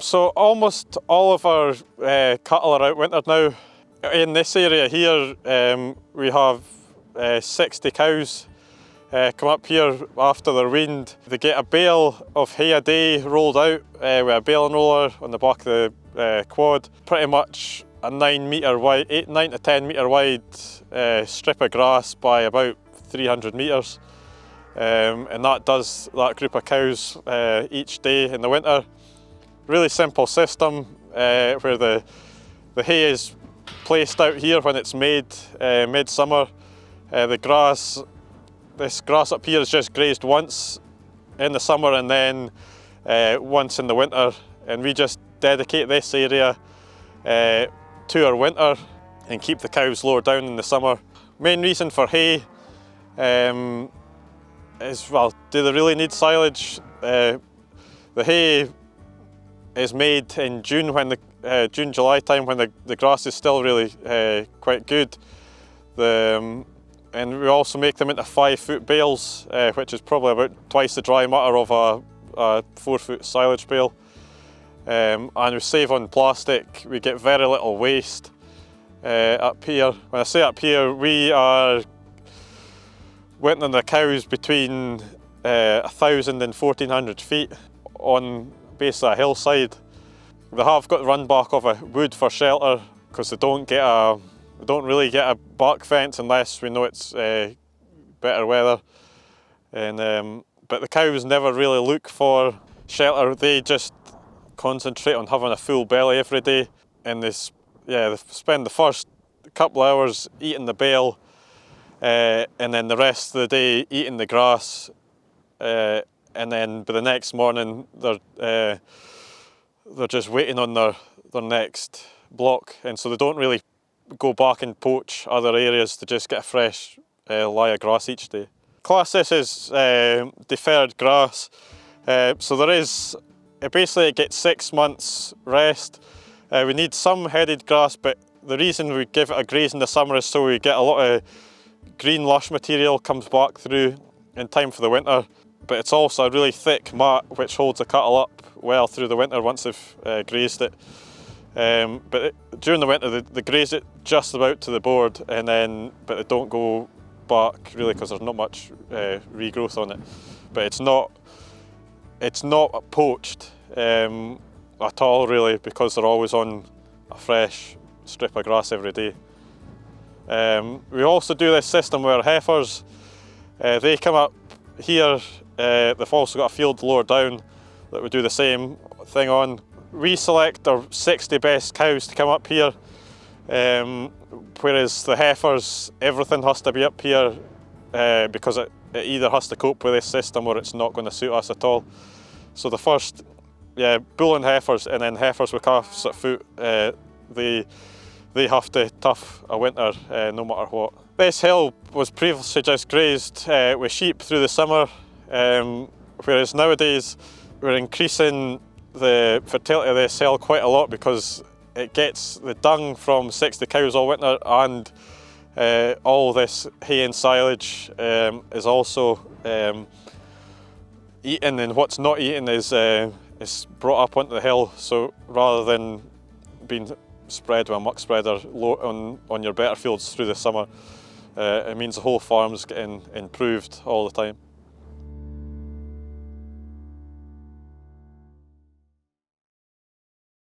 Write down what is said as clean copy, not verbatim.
So almost all of our cattle are outwintered now. In this area here, we have 60 cows come up here after they're weaned. They get a bale of hay a day rolled out with a baling roller on the back of the quad. Pretty much a 9 to 10 metre wide strip of grass by about 300 metres. And that does that group of cows each day in the winter. Really simple system where the hay is placed out here when it's made midsummer. This grass up here is just grazed once in the summer and then once in the winter, and we just dedicate this area to our winter and keep the cows lower down in the summer. Main reason for hay is, well, do they really need silage? The hay is made in June, when the June-July time, when the grass is still really quite good. And we also make them into 5-foot bales, which is probably about twice the dry matter of a 4-foot silage bale. And we save on plastic. We get very little waste up here. When I say up here, we are wintering the cows between 1,000 and 1,400 feet on basically a hillside. They have got the run back of a wood for shelter because they don't really get a back fence unless we know it's better weather. But the cows never really look for shelter. They just concentrate on having a full belly every day, and they spend the first couple of hours eating the bale, and then the rest of the day eating the grass. And then by the next morning they're just waiting on their next block, and so they don't really go back and poach other areas to just get a fresh lie of grass each day. Class this is deferred grass, so it gets 6 months rest. We need some headed grass, but the reason we give it a graze in the summer is so we get a lot of green lush material comes back through in time for the winter. But it's also a really thick mat which holds the cattle up well through the winter once they've grazed it. During the winter they graze it just about to the board, but they don't go back really because there's not much regrowth on it. But it's not poached at all really, because they're always on a fresh strip of grass every day. We also do this system where heifers, they come up here. They've also got a field lower down that we do the same thing on. We select our 60 best cows to come up here, whereas the heifers, everything has to be up here because it either has to cope with this system or it's not going to suit us at all. So the first, bull and heifers, and then heifers with calves at foot, they have to tough a winter no matter what. This hill was previously just grazed with sheep through the summer, whereas nowadays we're increasing the fertility of this hill quite a lot because it gets the dung from 60 cows all winter, and all this hay and silage is also eaten, and what's not eaten is brought up onto the hill. So rather than being spread with a muck spreader on your better fields through the summer, it means the whole farm's getting improved all the time.